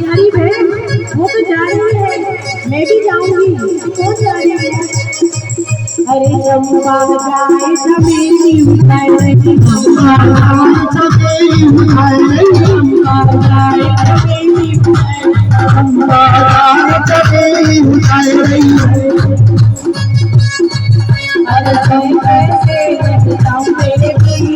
यारी बहन वो तो जा रही है, मैं भी जाऊंगी। कौन जा रही है? अरे चंपा जाए समेली उठाए नहीं, चंपा जाए समेली उठाए नहीं, चंपा जाए समेली उठाए, चंपा जाए समेली उठाए नहीं। अरे कैसे बताऊं मेरे प्रिय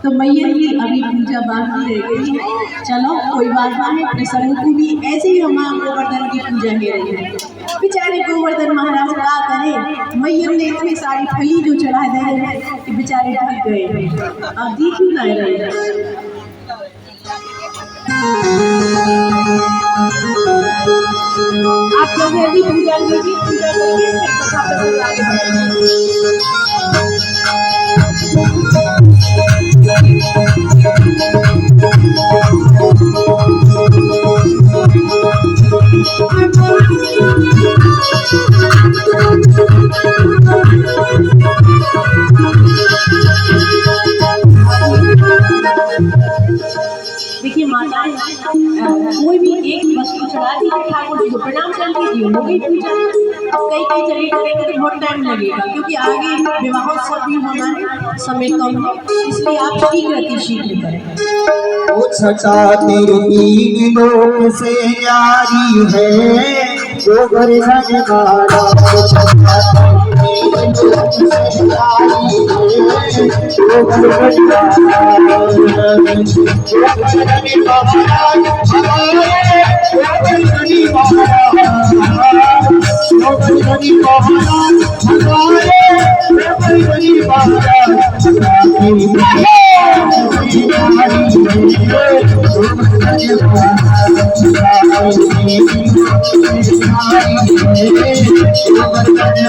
तो मैया की अभी पूजा बाकी रह गई है। चलो कोई बात नहीं, प्रसन्न को भी ऐसे ही हम गोवर्धन की पूजा कर रही है। बेचारे गोवर्धन महाराज क्या करें, मैया ने इतनी सारी फली जो चढ़ा दे रहे हैं कि बेचारे ढक गए। अब देख ही नहीं रहे। आप जब भी पूजा कीजिए, पूजा करिए, कथा पसंद आगे देखिए माता कोई भी एक वस्तु चढ़ा दी ठाकुर जी को प्रणाम कर दीजिए, हो गई पूजा। कई कई जगह करेंगे तो बहुत टाइम लगेगा, क्योंकि आगे विवाहोत्सव भी होना है, समय कम है, इसलिए आप शीघ्र करें। वो छटा तेरी लोग से यारी है, गोवर्धन महाराज छटा तेरी लोग से यारी है, गोवर्धन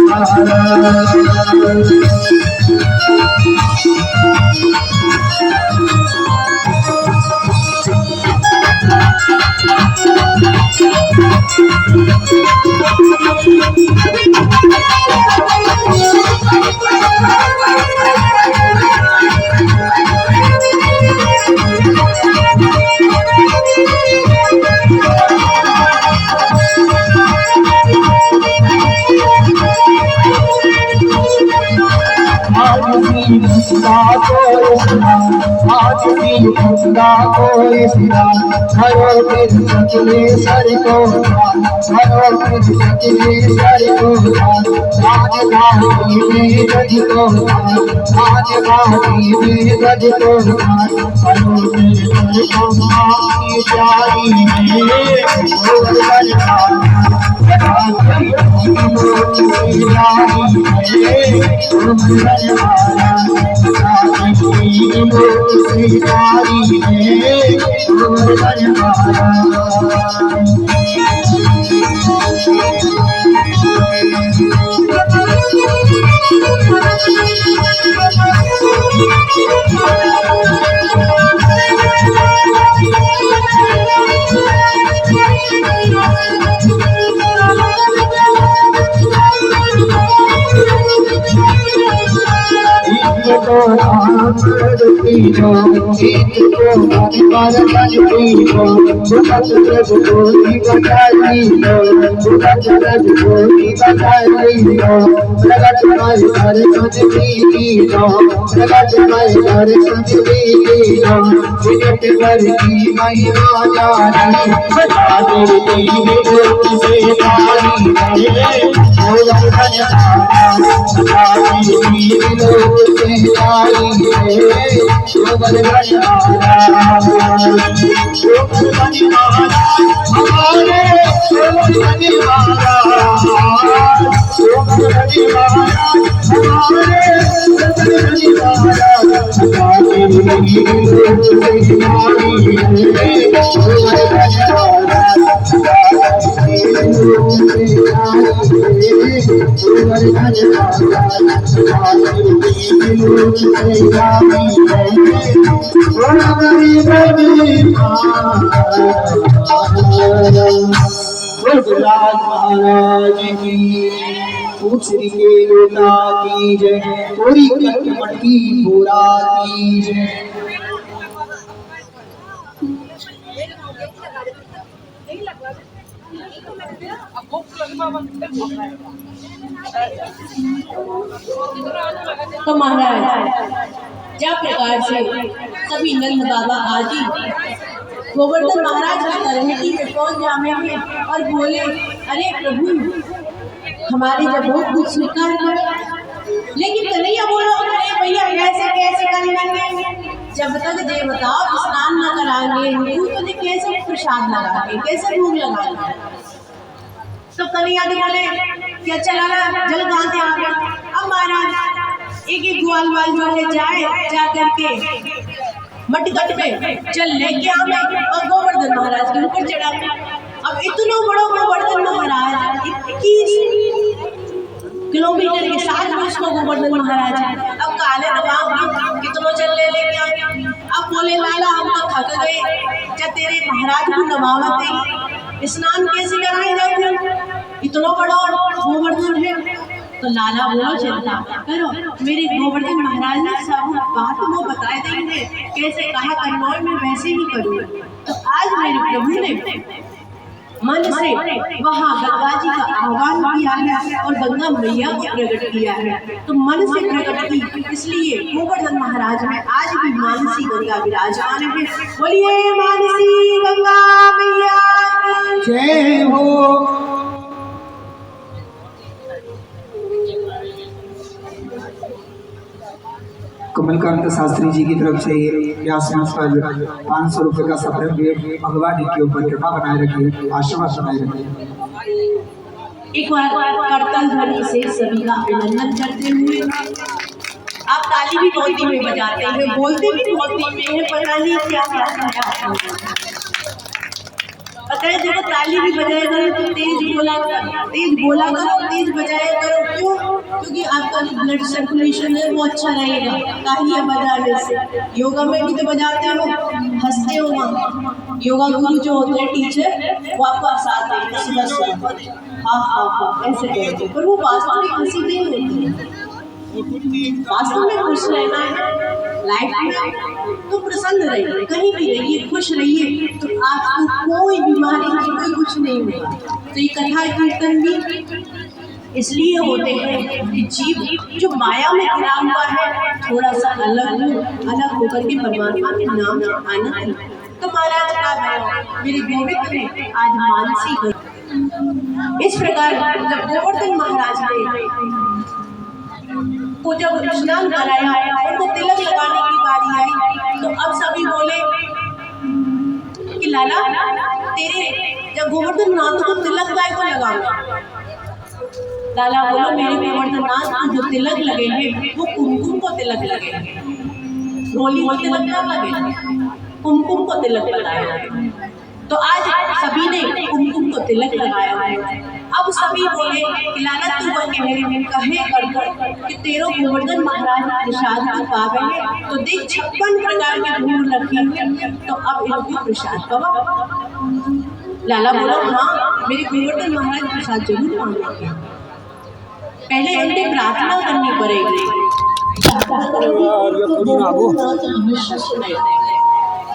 महाराज की मुद्दा को इस्लाम आज की मुद्दा को इस्लाम हरो फिर सकले सर को हरो फिर सकले सर को आज घाटी में गज को आज घाटी में गज को हरो फिर सर को की प्यारी महाराज की पूछरी के लोटा की जय पूरी कटमटी पूरा की जय तो महाराज जब प्रकार से सभी नंद बाबा आदि गोवर्धन महाराज की तरहटी में पहुंच जाएंगे और बोले, अरे प्रभु हमारे जब बहुत कुछ स्वीकार कर, लेकिन कन्हैया बोलो, अरे भैया कैसे कैसे कर लेंगे, जब तक देवताओं स्नान न कराएंगे तू तुझे कैसे प्रसाद लगाएंगे, कैसे भूख लगाएंगे। तो कन्हैया ने बोले क्या चला जल कहाँ से आ गया। अब महाराज एक एक ग्वाल वाल जो है जाए जा करके मटकट में चल लेके आवे और गोवर्धन महाराज के ऊपर चढ़ावे। अब इतना बड़ा गोवर्धन महाराज 21 किलोमीटर के साथ में उसको गोवर्धन महाराज है। अब काले नवाब कितनों चल लेके आए। अब बोले लाला हम तो थक गए, क्या तेरे महाराज को नवावत है, स्नान कैसे कराए जाए, इतना बड़ा गोवर्धन है। तो लाला बोलो चिंता करो, मेरे गोवर्धन महाराज ने सब बात वो बताए देंगे, कैसे कहा करना है मैं वैसे ही करूँगा। तो आज मेरे प्रभु ने मन से वहाँ गंगा जी का आह्वान किया है और गंगा मैया को प्रकट किया है। तो मन से प्रकट की, इसलिए गोवर्धन महाराज में आज भी मानसी गंगा विराजमान है। बोलिए मानसी गंगा मैया जय हो। कमलकांत शास्त्री जी की तरफ से व्यास पर 500 रुपए का सफर भेंट। भगवान के ऊपर कृपा बनाए रखिए, आशीर्वाद बनाए रखिए। एक बार करतल ध्वनि से सभी का अभिनंदन करते हुए आप ताली भी बहुत धीमे बजाते हैं, बोलते भी बहुत धीमे हैं, पता नहीं क्या क्या पता है। जब ताली भी बजाया करो तो तेज बोला करो, तेज बजाया करो। क्यों? क्योंकि आपका जो ब्लड सर्कुलेशन है वो अच्छा रहेगा तालियां बजाने से। योगा में भी तो बजाते हो, हंसते हो वहाँ। योगा गुरु जो होते हैं टीचर वो आपको हंसाते हैं, हाँ हाँ हाँ ऐसे कहते, पर वो वास्तव में हंसी नहीं होती। वास्तव में खुश रहना है लाइफ में तो प्रसन्न रहिए, कहीं भी रहिए खुश रहिए, तो आपको कोई बीमारी कोई कुछ नहीं होगा। तो ये कथा कीर्तन भी इसलिए होते हैं कि जीव जो माया में गिरा हुआ है थोड़ा सा अलग होकर के परमात्मा के नाम आना है। तो महाराज का है मेरे गोविंद ने आज मानसी कर इस प्रकार जब गोवर्धन महाराज ने को जब स्नान कराया उनको तिलक लगाने की बारी आई तो अब सभी बोले कि लाला तेरे जब गोवर्धन नाथ को तिलक गाय को लगाओ। लाला बोलो मेरे गोवर्धन नाथ को जो तिलक लगे हैं वो कुमकुम को तिलक लगे हैं, रोली को तिलक ना लगे, कुमकुम को तिलक लगाया। तो आज सभी ने कुमकुम को तिलक लगाया है। अब सभी बोले कि लाला तू कहे कर कि तेरो गोवर्धन महाराज प्रसाद की पावे है तो देख 56 प्रकार के भोग रखे हैं तो अब इनको प्रसाद पावा। लाला बोलो हाँ मेरे गोवर्धन महाराज प्रसाद जरूर पाएंगे, पहले उनके प्रार्थना करनी पड़ेगी।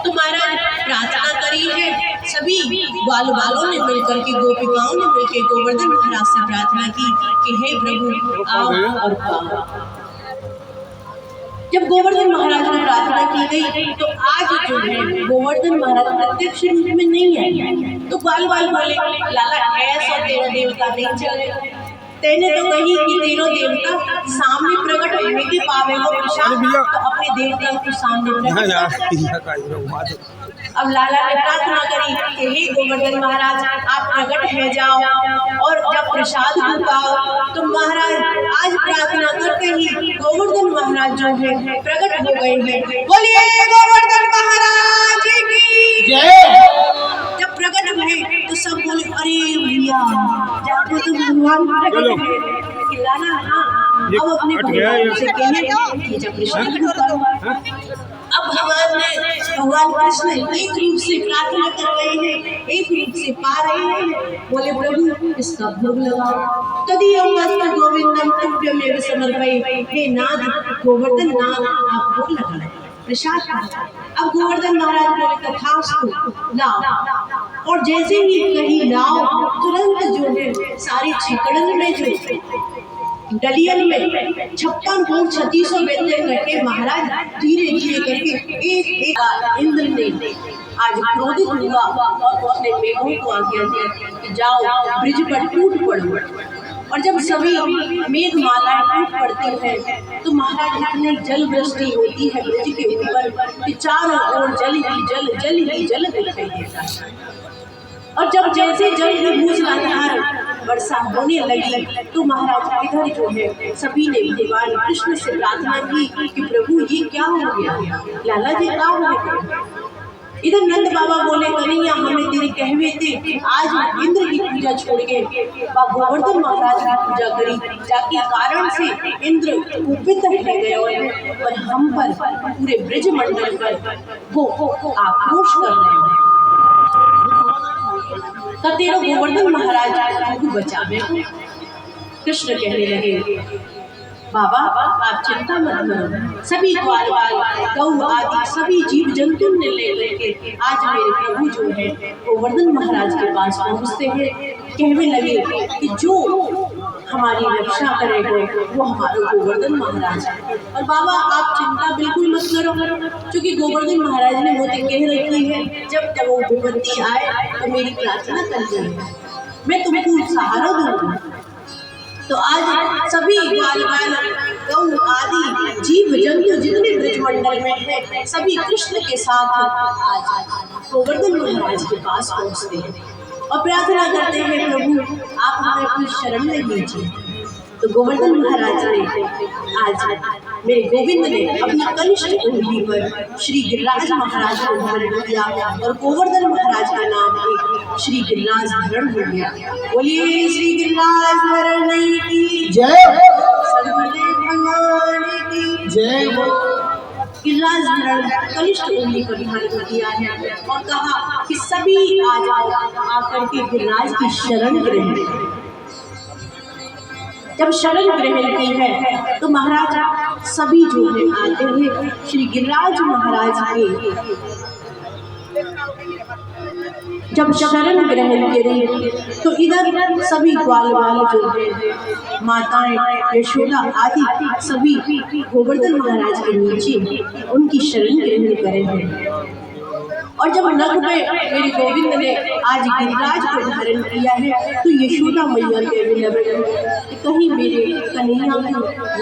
तो महाराज प्रार्थना करी है, सभी बालों ने मिलकर के गोपिकाओं ने मिलकर गोवर्धन महाराज से प्रार्थना की कि हे प्रभु आओ और पाओ। जब गोवर्धन महाराज ने प्रार्थना की गई तो आज जो है गोवर्धन महाराज प्रत्यक्ष रूप में नहीं है। तो बाल बोले लाला ऐसा तेरा देवता नहीं चले, तेने तो कही कि तेरो देवता सामने प्रकट होने के पावे को प्रसाद तो अपने देवता को सामने प्रकट। अब लाला ने प्रार्थना करी कि हे गोवर्धन महाराज आप प्रकट है जाओ और जब प्रसाद पाओ। तो महाराज आज प्रार्थना करते ही गोवर्धन महाराज जो है प्रकट हो गए हैं। बोलिए गोवर्धन महाराज की जय। जब प्रकट हुए तो सब बोले अरे भैया जब तो भगवान प्रकट हुए लाला अब अपने भगवान से कहने कि जब अब भगवान कृष्ण एक रूप से प्रार्थना कर रहे हैं, एक रूप से पा रहे हैं। बोले प्रभु इसका भोग लगाओ। तदीयं वस्तु गोविंदम तुभ्यमेव समर्पये। हे नाथ गोवर्धन नाथ आप भोग लगाओ प्रसाद। अब गोवर्धन महाराज बोले तथास्तु लाओ। और जैसे ही कहीं लाओ तुरंत जो है सारी छिकड़न में जो डलियन में 56 भोग 3600 व्यंजन करके महाराज धीरे धीरे करके एक इंद्र ने आज क्रोधित हुआ और उसने मेघों को आज्ञा दी कि जाओ ब्रिज पर टूट पड़ो। और जब सभी मेघमालाएं टूट पड़ती हैं तो महाराज इतनी जल वृष्टि होती है ब्रिज के ऊपर कि चारों ओर जल ही जल दिखाई देता है। और जब जैसे जल की मूसलाधार वर्षा होने लगी तो महाराज इधर जो है सभी ने भगवान कृष्ण से प्रार्थना की कि प्रभु ये क्या हो गया, लाला जी क्या हो गया। इधर नंद बाबा बोले कन्हैया हमें तेरे कहवे थे आज इंद्र की पूजा छोड़ के गोवर्धन महाराज की पूजा करी जाके कारण से इंद्र कुपित रह गए और हम पर पूरे ब्रज मंडल पर वो आक्रोश कर रहे हैं। तब तेरा गोवर्धन महाराज को बचावे। कृष्ण कहने लगे बाबा आप चिंता मत करो, सभी ग्वाल गौ आदि सभी जीव जंतु ने ले लेके आज मेरे प्रभु जो है गोवर्धन महाराज के पास पहुँचते हैं। कहने लगे कि जो हमारी रक्षा करेगा वो हमारा गोवर्धन महाराज है। और बाबा आप चिंता बिल्कुल मत करो क्योंकि गोवर्धन महाराज ने मुझे कह रखी है जब वो विपत्ति आए तो मेरी प्रार्थना कर दी मैं तुमको सहारा दूंगा। तो आज सभी ग्वाल गौ आदि जीव जंतु जितने ब्रजमंडल में है सभी कृष्ण के साथ आज गोवर्धन महाराज के पास पहुँचते हैं और प्रार्थना करते हैं प्रभु आप हमें अपनी शरण में लीजिए। तो गोवर्धन महाराज ने आज मेरे गोविंद ने अपनी कनिष्ठ उंगली पर श्री गिरिराज महाराज को धारण किया और गोवर्धन महाराज का नाम एक श्री गिरिराज धरण हो गया। बोलिए श्री गिरिराज धरण की जय, सदगुरुदेव भगवान की जय। गिरिराज धरण कनिष्ठ उंगली पर धारण किया है और कहा कि सभी आज आकर के गिरिराज की शरण ग्रहण। जब शरण ग्रहण की है तो महाराज सभी जो है आते हैं श्री गिरिराज महाराज के जब शरण ग्रहण करे तो इधर सभी ग्वाल वाले जो हैं, माताएं यशोदा आदि सभी गोवर्धन महाराज के नीचे उनकी शरण ग्रहण करे हैं। और जब नग में मेरे गोविंद ने आज गिरिराज को धारण किया है तो यशोदा मैया के भी लगे कि कहीं मेरे कन्हैया को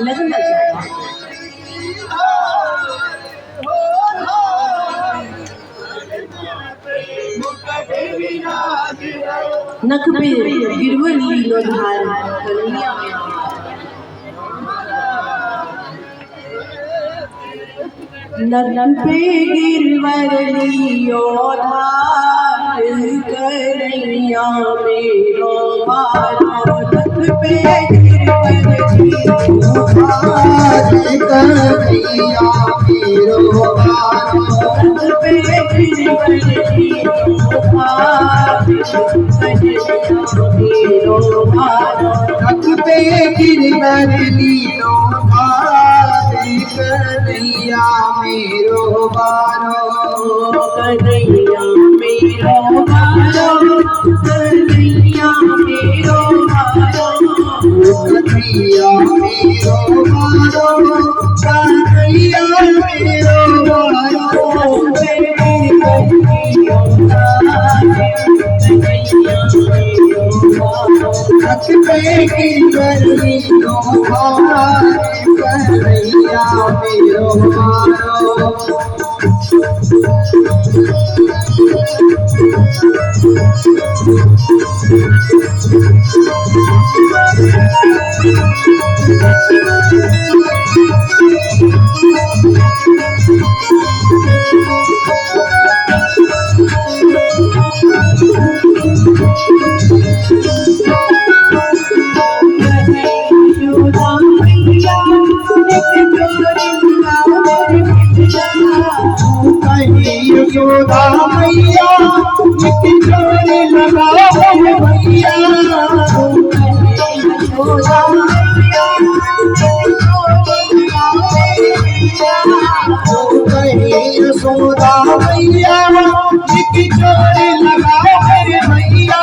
लग न जाए। नख पे गिरवर लीलो धार कन्हैया नख पे गिरवर लियो धार कन्हैया मेरो बारो। नख पे गिरवर लियो धार कन्हैया मेरो बारो। नख पे गिरवर लियो धार कन्हैया मेरो बारो। नख पे गिरवर लियो धार कन्हैया मेरो बारो। कन्हैया मेरो बारो, कन्हैया मेरो बारो, कन्हैया मेरो बारो, कन्हैया मेरो बारो। नख पे गिरवर लियो धार कन्हैया मेरो बारो। यशोदा मैया निक जोड़ी लगाओ भैया। यशोदा मैया यशोदा मैया निक जोड़ी लगाओ भैया।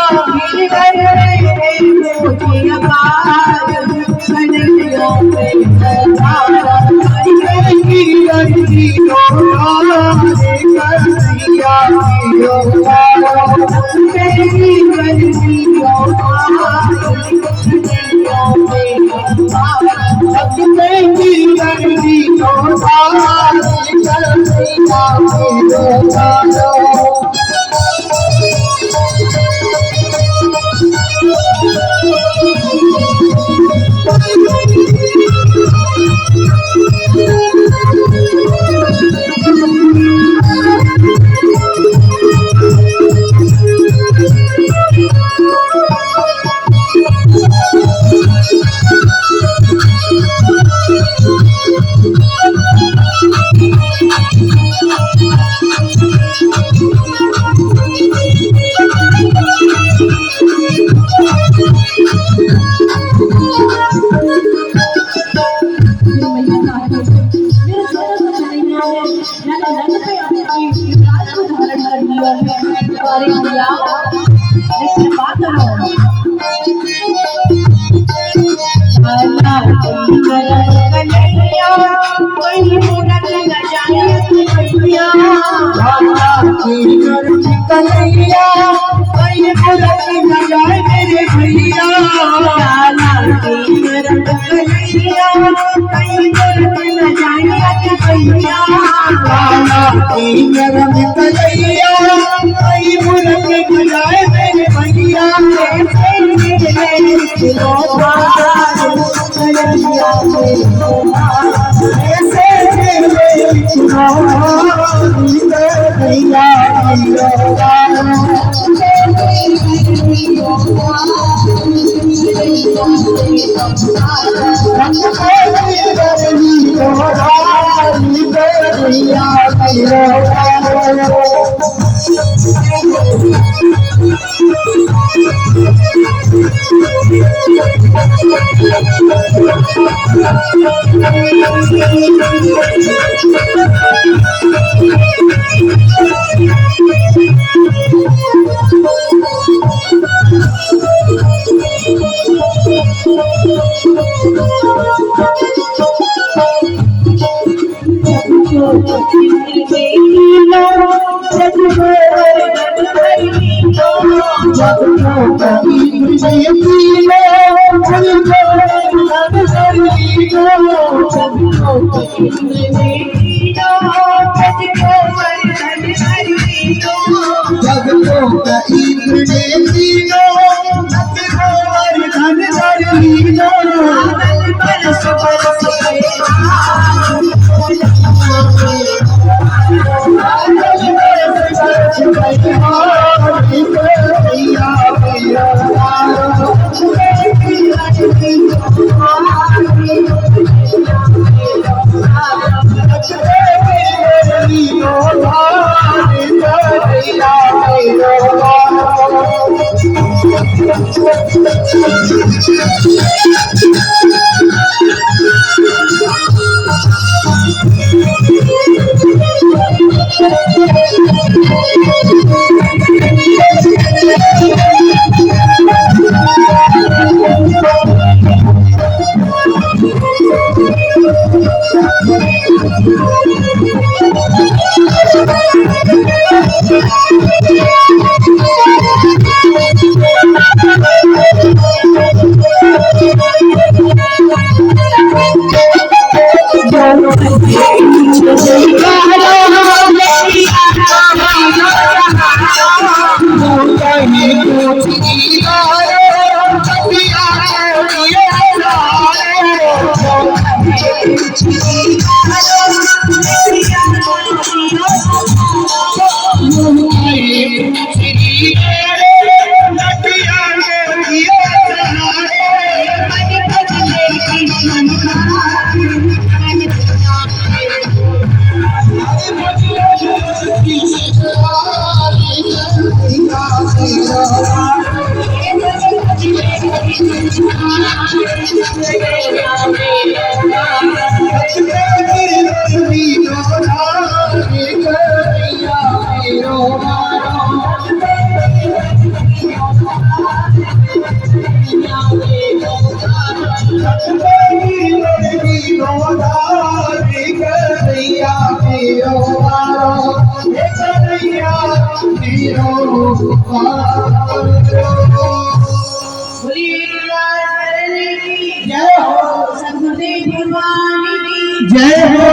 जय हो।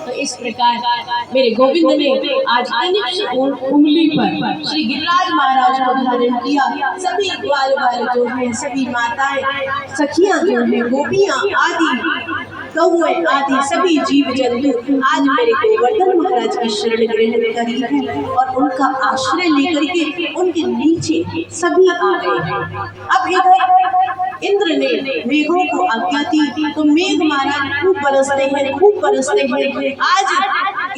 तो इस प्रकार मेरे गोविंद ने आज कनिष्ठ उंगली पर श्री गिरिराज महाराज को धारण किया। सभी ग्वाल वाले जो है, सभी माताएं सखियां जो है, गोपियां आदि कौए आदि सभी जीव जंतु आज मेरे गोवर्धन महाराज की शरण ग्रहण करी है और उनका आश्रय लेकर के उनके नीचे सभी आ गए हैं। अब इधर इंद्र ने मेघों को आज्ञा दी तो मेघ महाराज खूब बरसते हैं। आज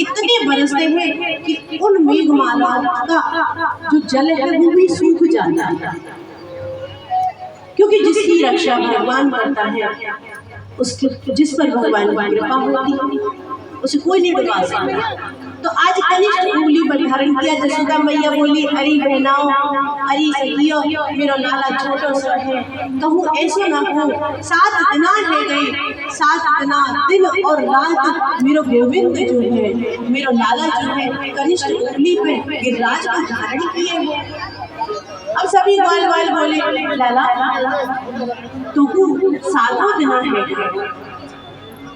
इतने बरसते हैं कि उन मेघमालाओं का जो जल है वो भी सूख जाता है, क्योंकि जिसकी रक्षा भगवान करता है, उसके जिस पर भगवान की कृपा होती है उसे कोई नहीं डुबा सकता। तो आज कनिष्ठ उंगली पर धारण किया। जसोदा मैया बोली, अरे बहनाओ, अरे सखियो, मेरो लाला छोटो सा है, कहूँ ऐसे ना हो। 7 दिना है गए, 7 दिना दिन और रात मेरो गोविंद जो है, मेरो लाला जो है, कनिष्ठ उंगली पे गिरिराज का धारण किए हैं। अब सभी ग्वाल वाल बोले, लाला तू 7 दिना है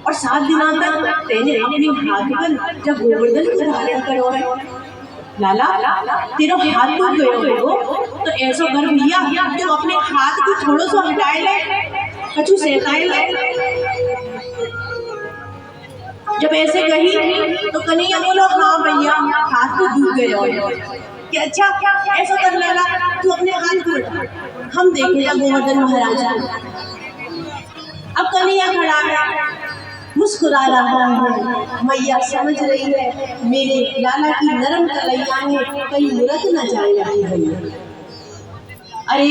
और 7 दिना तक तेने अपने हाथ पर जब गोवर्धन का धारण करो है, लाला तेरा हाथ टूट गयो हो तो ऐसा कर भैया, तू अपने हाथ को थोड़ा सा हटाए ले, कछु सहताए ले। जब ऐसे कही तो कन्हैया बोलो, हाँ भैया हाथ तो टूट गयो है। कि अच्छा ऐसा कर लाला, तू अपने हाथ को उठा, हम देखेगा गोवर्धन महाराज। अब कन्हैया खड़ा है, मुस्कुरा रहा है। मैया समझ रही है मेरे लाला की नरम कलैया में कहीं मुरत न जाए रही भैया। अरे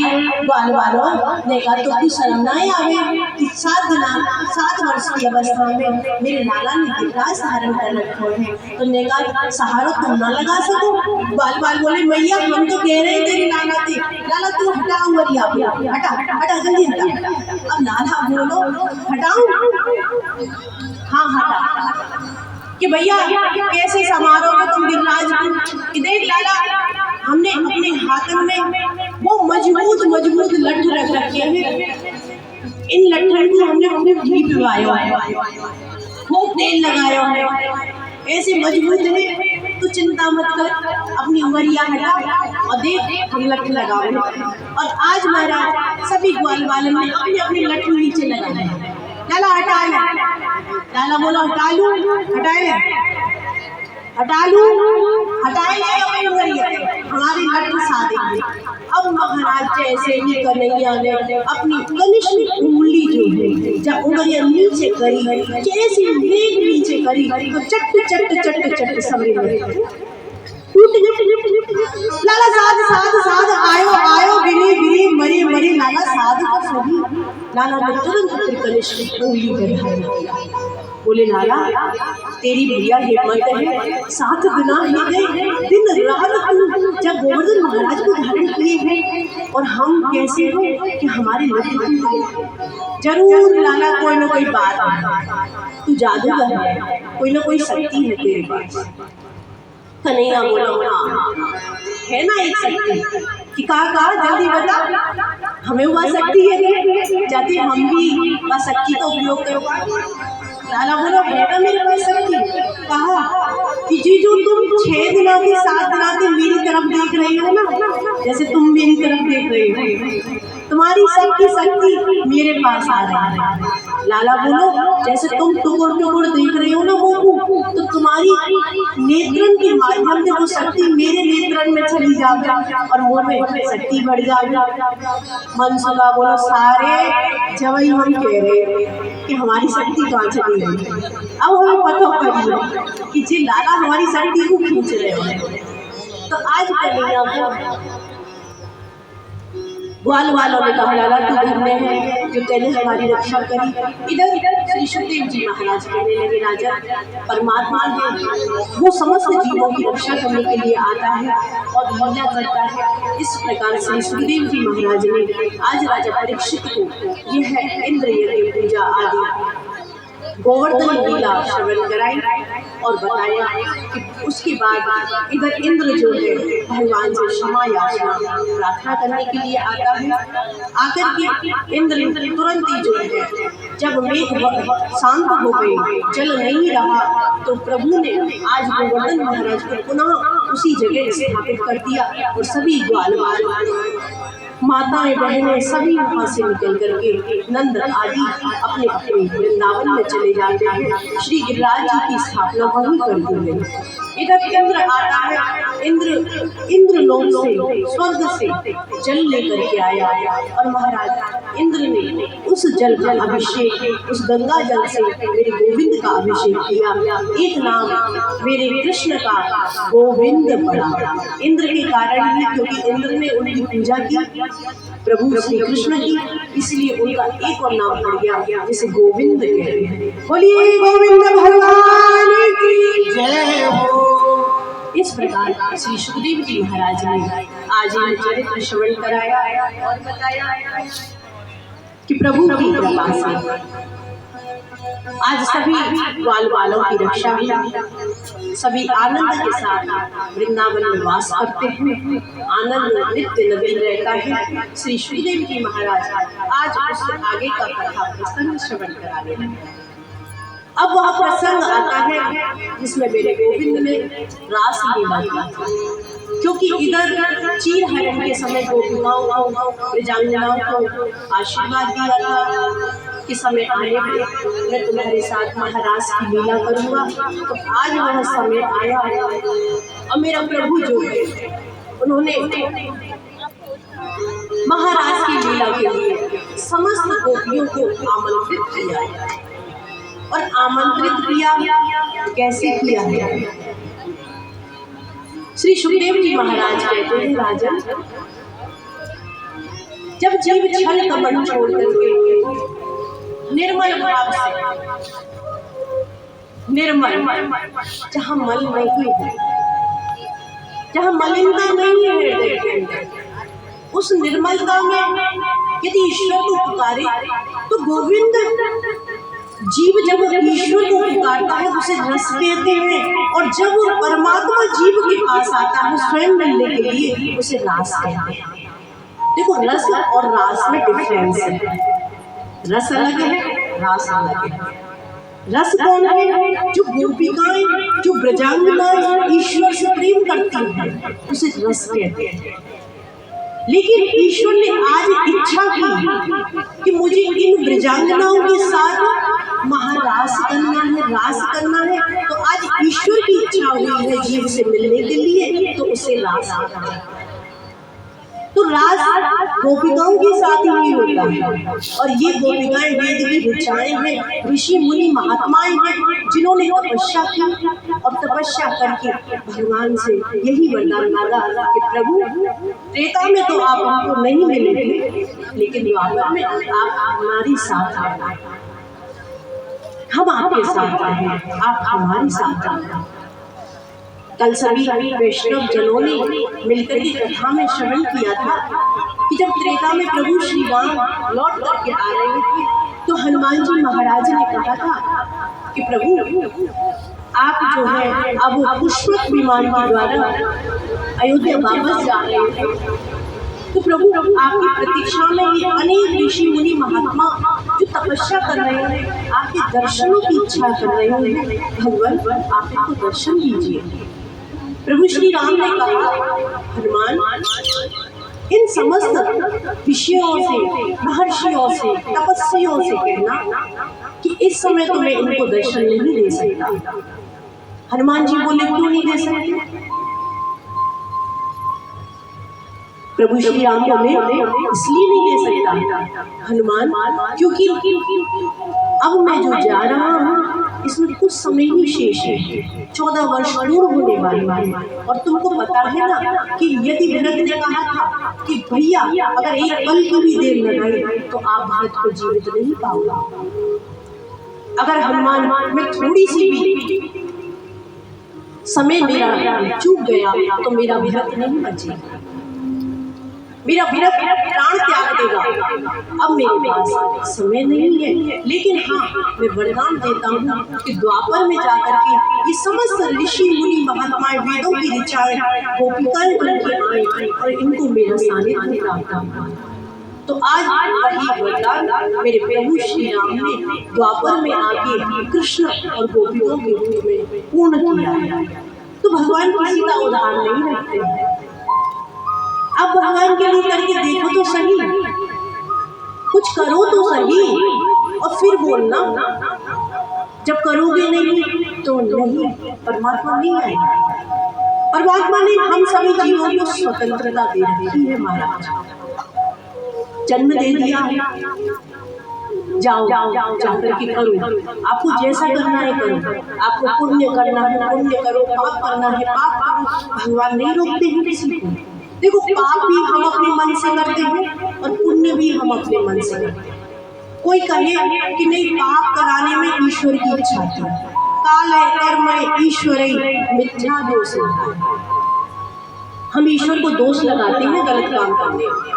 बाल वालों ने कहा तो कुछ शर्म ना आवे कि 7 वर्ष की अवस्था में मेरे लाला ने गिरराज धारण कर रखो है, तो ने कहा सहारा तुम ना लगा सको। बाल बाल बोले मैया हम तो कह रहे हैं तेरे लाला थे, लाला तू हटा उमरिया हटा हटा जल्दी हटा। अब लाला बोलो हटाऊं? हाँ हटा। कि भैया कैसे समारोह तुम गिरराज को? देख लाला हमने अपने हाथों में वो मजबूत लट्ठ रख रखे हैं। इन लट्ठों को हमने अपने घी पिवाया है, खूब तेल लगाया है, ऐसे मजबूत है। तो चिंता मत कर, अपनी उमरिया हटा और देख हम लट्ठ लगाओ। और आज महाराज सभी ग्वाल वालों ने अपने अपने लट्ठ नीचे लगाए हैं। लाला हटा ले। लाला बोला हटा लूं? हटाए हटा लूं? हटाए अपनी उमरिया, हमारी लट्ठ साधेंगे। अब महाराज जैसे ही कन्हैया ने अपनी कनिष्ठ उंगली जो है जब उंगलियां नीचे करी, जैसे वेग नीचे करी तो चट चट चट चट सबरे टूट गए। लाला साध आयो आयो गिरी गिरी मरी मरी, लाला साध को सही। लाला ने तुरंत अपनी कनिष्ठ उंगली बढ़ाई। बोले लाला तेरी भैया हिम्मत है, 7 गुना ही गए, दिन रात तू जब गोवर्धन महाराज को धारण किए हैं और हम कैसे हो कि हमारे लट्ठ जरूर लाला कोई ना कोई बात है, तू जादूगर है, कोई ना कोई शक्ति है तेरे पास। कन्हैया बोला हाँ है ना एक शक्ति। कि कहा जल्दी बता, हमें वह शक्ति है जाते हम भी वह शक्ति का उपयोग करो। लाला बोला बेटा मेरे पास शक्ति। कहा कि जी जो तुम 6 दिनों के 7 दिनों के मेरी तरफ देख रही हो ना, जैसे तुम मेरी तरफ देख रही हो, तुम्हारी सबकी शक्ति मेरे पास आ रही है। लाला बोलो जैसे तुम टुकुर टुकुर देख रहे हो ना वो, तो तुम्हारी नेत्रन के माध्यम से वो शक्ति मेरे नेत्रन में चली जाएगी और वो में शक्ति बढ़ जाएगी। मनसुला बोलो सारे जवई हम कह रहे कि हमारी शक्ति कहाँ चली गई। अब हमें पता पड़ी कि जी लाला हमारी शक्ति को खींच रहे हो। तो आज कन्हैया ग्वाल वालों ने कहा लाला तू घर में है जो तेने हमारी रक्षा करी। इधर श्री सुखदेव जी महाराज कहने लगे राजा परमात्मा है, वो समस्त जीवों की रक्षा करने के लिए आता है और लीला करता है। इस प्रकार श्री सुखदेव जी महाराज ने आज राजा परीक्षित को यह इंद्र यज्ञ पूजा आदि गोवर्धन लीला श्रवण कराई और बताया कि उसके बाद इधर इंद्र जो है भगवान से क्षमा याचना प्रार्थना करने के लिए आता है। आकर के इंद्र तुरंत ही जो है जब मेघ शांत हो गए, जल नहीं रहा, तो प्रभु ने आज गोवर्धन महाराज को पुनः उसी जगह स्थापित कर दिया और सभी ग्वाल माताएं बहनें सभी वहाँ से निकल करके नंद आदि अपने अपने वृंदावन में चले जाते हैं। श्री गिरिराज जी की स्थापना वहीं कर दी गई। इधर इंद्र आता है, इंद्र लोक से स्वर्ग से जल लेकर के आया और महाराज इंद्र ने उस जल का अभिषेक, उस गंगा जल से मेरे गोविंद का अभिषेक किया। एक नाम मेरे कृष्ण का गोविंद पड़ा इंद्र के कारण ही, क्योंकि इंद्र ने उनकी पूजा की प्रभु श्री कृष्ण की, इसलिए उनका एक और नाम पड़ गया जिसे गोविंद कहते हैं। बोलिए गोविंद भगवान की जय हो। इस प्रकार श्री सुखदेव जी महाराज ने आज इन चरित्र श्रवण कराया और बताया कि प्रभु की कृपा से आज सभी ग्वाल वालों की रक्षा हुई, सभी आनंद के साथ वृंदावन में वास करते हैं, आनंद नित्य नवीन रहता है। श्री सुखदेव जी महाराज आज उससे आगे का कथा प्रसंग श्रवण कराने लगे। अब वह प्रसंग आता है जिसमें मेरे गोविंद ने रास लीला की, क्योंकि इधर चीर हरण के समय गोपिकाओं को प्रजांगनाओं को आशीर्वाद दिया था कि समय आने पे मैं तुम्हारे साथ महाराज की लीला करूँगा। तो आज वह समय आया और मेरा प्रभु जो है उन्होंने महाराज की लीला के लिए समस्त गोपियों को आमंत्रित किया। और आमंत्रित किया, कैसे किया है। श्री सुखदेव जी महाराज कहते हैं, राजा जब जीव छल कपट छोड़ करके निर्मल भाव से, निर्मल जहाँ मल नहीं है, जहाँ मलिनता नहीं है हृदय के अंदर, उस निर्मलता में यदि ईश्वर को पुकारे तो गोविंद जीव जब ईश्वर को पुकारता है उसे रस कहते हैं, और जब परमात्मा जीव के पास आता है स्वयं मिलने के लिए उसे रास कहते हैं। देखो रस और रास में डिफरेंस है, रस अलग है, रास अलग है। रस कौन है? जो गोपिकाएं, जो ब्रजांगनाएं ईश्वर से प्रेम करती हैं उसे रस कहते हैं। लेकिन ईश्वर ने आज इच्छा की कि मुझे इन ब्रजांगनाओं के साथ महारास करना है, रास करना है, तो आज ईश्वर की इच्छा हुई है जीव से मिलने के लिए, तो उसे रास करना है। तो रास गोपिकाओं के साथ ही होता है, और ये गोपिकाएं वेद की ऋचाएं हैं, ऋषि मुनि महात्माएं हैं, जिन्होंने तपस्या की और तपस्या करके भगवान से यही वरदान मांगा कि प्रभु त्रेता में तो आप हमको नहीं मिलेंगे, लेकिन द्वापर में आप हमारे साथ आए, हम आपके साथ आए, आप हमारे साथ आए। कल सभी वैष्णव जनों ने मिलकर की कथा में श्रवण किया था कि जब त्रेता में प्रभु श्री राम लौट करके आ रहे थे तो हनुमान जी महाराज ने कहा था कि प्रभु आप जो है अब पुष्पक विमान के द्वारा अयोध्या वापस जा रहे थे, तो प्रभु आपकी प्रतीक्षा में ये अनेक ऋषि मुनि महात्मा जो तपस्या कर रहे हैं, आपके दर्शनों की इच्छा कर रहे हैं, भगवान आप इनको दर्शन दीजिए। प्रभु श्री राम ने कहा, हनुमान इन समस्त ऋषियों से, महर्षियों से, तपस्वियों से कहना कि इस समय तो मैं इनको दर्शन नहीं दे सकता। हनुमान जी बोले, क्यों नहीं दे सकते? प्रभु श्री राम बोले, इसलिए नहीं दे सकता हनुमान, क्योंकि अब मैं जो जा रहा हूँ इसमें कुछ समय ही शेष है, 14 वर्ष पूर्ण होने वाले हैं, और तुमको पता है ना कि यदि भरत ने कहा था कि भैया अगर एक पल की भी देर लगाए तो आप भरत को जीवित नहीं पाओगे। अगर हनुमान में थोड़ी सी भी समय मेरा चूक गया तो मेरा भरत नहीं बचेगा, मेरा भरत प्राण त्याग देगा। अब मेरे पास समय नहीं है, लेकिन हाँ मैं वरदान देता हूँ कि द्वापर में जाकर के ये समस्त ऋषि मुनि महात्माएं वेदों की ऋचाएं गोपिकाएं बनके आए और इनको मेरा सानिध्य प्राप्त हुआ। तो आज वही वरदान मेरे प्रभु श्री राम ने द्वापर में आके कृष्ण और गोपियों के रूप में पूर्ण किया है। तो भगवान किसी का उदाहरण नहीं रखते हैं। अब भगवान के लिए करके देखो तो सही, कुछ करो तो सही, और फिर बोलना। जब करोगे नहीं तो नहीं, परमात्मा नहीं आएगा। परमात्मा ने हम सभी जीवों को स्वतंत्रता दे रखी है महाराज, जन्म दे दिया, जाओ जा करके करो, आपको जैसा करना है करो, आपको पुण्य करना है पुण्य करो, पाप करना है पाप करो। भगवान नहीं रोकते हैं किसी को। देखो पाप भी हम अपने मन से करते हैं और पुण्य भी हम अपने मन से करते हैं। कोई कहे कि नहीं पाप कराने में ईश्वर की इच्छा थी, काल कर्म ईश्वर मिथ्या दोष है। हम ईश्वर को दोष लगाते हैं गलत काम करने में,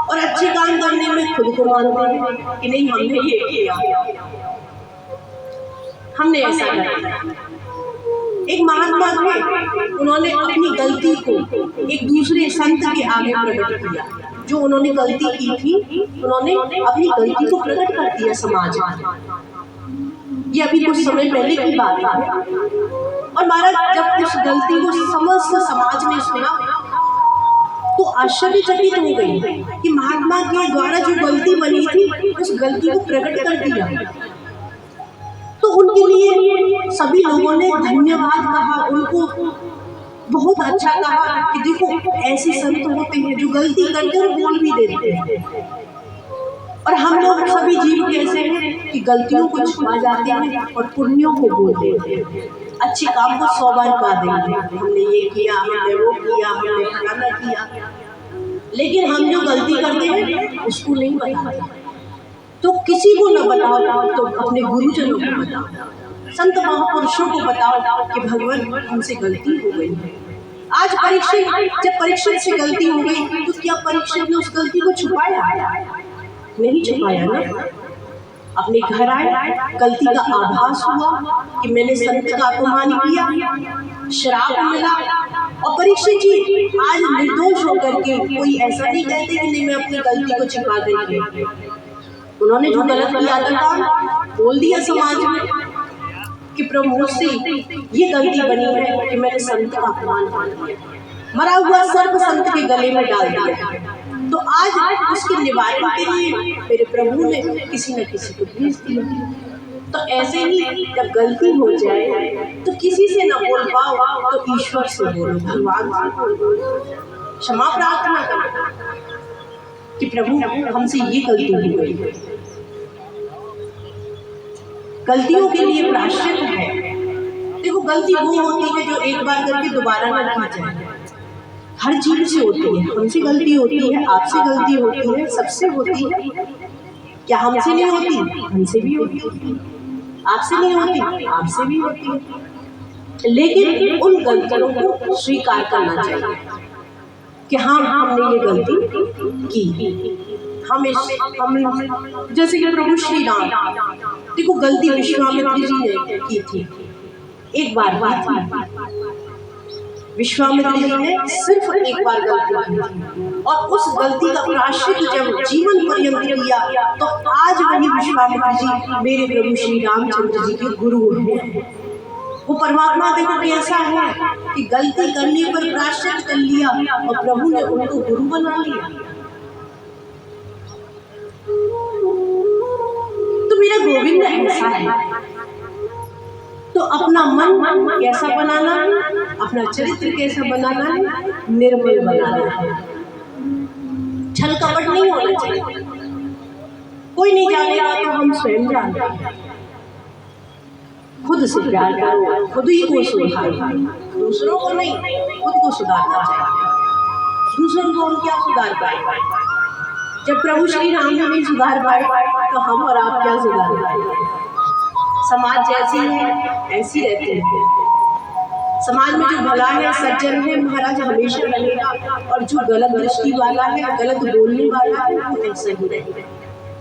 और अच्छे काम करने में खुद को मानते हैं कि नहीं हमने ये किया, हमने ऐसा किया। एक महात्मा थे, उन्होंने अपनी गलती को एक दूसरे संत के आगे प्रकट किया। जो उन्होंने गलती की थी उन्होंने अपनी गलती को प्रकट कर दिया समाज में। ये अभी कुछ समय पहले की बात है। और महाराज जब उस गलती को समस्त समाज ने सुना तो आश्चर्यचकित हो गई कि महात्मा के द्वारा जो गलती बनी थी उस गलती को प्रकट कर दिया। तो उनके लिए सभी लोगों ने धन्यवाद कहा, उनको बहुत अच्छा कहा कि देखो ऐसे संत होते हैं जो गलती करके बोल भी देते हैं। और हम लोग सब भी जीव कैसे हैं कि गलतियों को छुपा जाते हैं और पुण्यों को बोल देते हैं। अच्छे काम को 100 बार गा देंगे, हमने ये किया, हमने वो किया, हमने फलाना किया, लेकिन हम जो गलती करते हैं उसको नहीं बताते। तो किसी को न बताओ तो अपने गुरुजनों को बताओ, संत महापुरुषों को बताओ कि भगवान हमसे गलती हो गई है। आज जब परीक्षित से गलती हो गई तो क्या परीक्षित ने उस गलती को छुपाया? नहीं छुपाया ना। अपने घर आए, गलती का आभास हुआ कि मैंने संत का अपमान किया, श्राप मिला, और परीक्षित जी आज निर्दोष होकर के कोई ऐसा नहीं कहते कि नहीं मैं अपनी गलती को छिपा करके, उन्होंने जो गलत किया था बोल दिया समाज में कि प्रभु मुझसे ये गलती बनी है कि मैंने संत का अपमान कर दिया, मरा हुआ सर्प संत के गले में डाल दिया। तो आज उसके निवारण के लिए मेरे प्रभु ने किसी न किसी को भेज दिया। तो ऐसे ही जब गलती हो जाए तो किसी से न बोल पाओ तो ईश्वर से बोलो, भगवान से बोलो, क्षमा प्रार्थना करो कि प्रभु हमसे ये गलती हो गई। गलतियों के लिए प्रायश्चित है। देखो गलती वो होती है जो एक बार करके दोबारा न की जाए। हर जीव से होती है, हमसे गलती होती है, आपसे गलती होती है, सबसे होती है। क्या हमसे नहीं होती? हमसे भी होती है। आपसे नहीं होती? आपसे भी होती है। लेकिन उन गलतियों को स्वीकार करना चाहिए कि हाँ हमने ये गलती की। हम जैसे कि प्रभु श्री राम, देखो गलती विश्वामित्र जी ने की थी, एक बार की थी। विश्वामित्र जी ने सिर्फ एक बार गलती की और उस गलती का प्रायश्चित जब जीवन पर्यंत किया तो आज वही विश्वामित्र जी मेरे प्रभु श्री रामचंद्र जी के गुरु हैं। वो परमात्मा देखो कैसा है कि गलती करने पर प्रायश्चित कर लिया और प्रभु ने उनको गुरु बना लिया। तो मेरा गोविंद ऐसा है। तो अपना मन कैसा बनाना है, अपना चरित्र कैसा बनाना है, निर्मल बनाना है। छल कपट नहीं होना चाहिए। कोई नहीं जानेगा तो हम स्वयं जानते हैं। खुद से प्यार करो, खुद ही को सुधारो, दूसरों को नहीं, खुद को सुधारना चाहिए। दूसरों को हम क्या सुधार पाए? जब प्रभु श्री राम ने नहीं सुधार पाए तो हम और आप क्या सुधार पाए? समाज जैसी है ऐसी रहती है। समाज में जो भला है, सज्जन है, महाराज हमेशा रहेगा, और जो गलत दृष्टि वाला है, गलत बोलने वाला है, वो ऐसा ही रहेगा।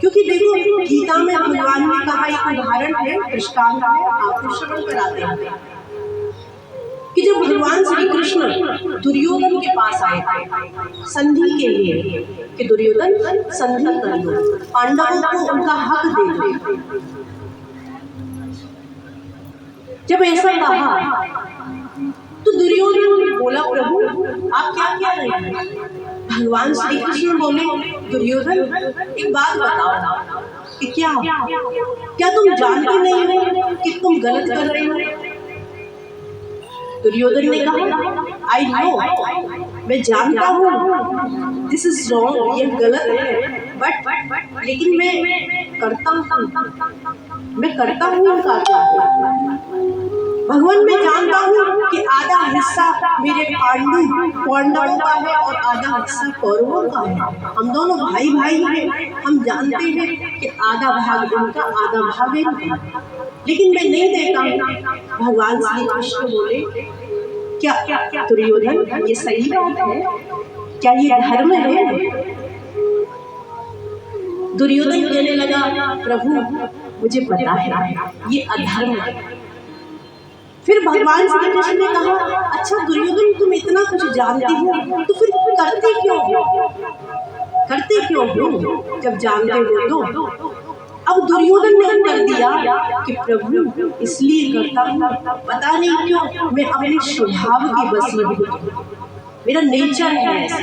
क्योंकि देखो गीता में भगवान ने कहा, एक उदाहरण है, दृष्टांत है, आपको श्रवण कराते हैं कि जब भगवान श्री कृष्ण दुर्योधन के पास आए थे संधि के लिए कि दुर्योधन संधि कर लो, पांडवों को उनका हक दे दो। जब ऐसा कहा तो दुर्योधन बोला, प्रभु आप क्या कह रहे हैं? भगवान श्री कृष्ण बोले, दुर्योधन एक बात बताओ कि क्या तुम जानते नहीं हो कि तुम गलत कर रहे हो? दुर्योधन ने कहा, आई नो, मैं जानता हूँ दिस इज रॉन्ग, ये गलत है, बट लेकिन मैं करता हूँ उनका। भगवान मैं जानता हूँ कि आधा हिस्सा मेरे पांडवों का है और आधा हिस्सा कौरवों का है। हम दोनों भाई भाई हैं, हम जानते हैं कि आधा भाग उनका आधा भाग इनका, लेकिन मैं नहीं देता। भगवान श्री कृष्ण बोले, क्या दुर्योधन ये सही बात है? क्या ये धर्म है? दुर्योधन कहने लगा, प्रभु मुझे पता है ये अधर्म है। फिर भगवान श्री कृष्ण ने कहा, अच्छा दुर्योधन तुम इतना कुछ जानती हो तो फिर करते क्यों हो जब जानते हो तो? अब दुर्योधन ने कर दिया कि प्रभु इसलिए करता हूँ, पता नहीं क्यों, मैं अपने स्वभाव की वशीभूत हूँ, मेरा नेचर है ऐसा,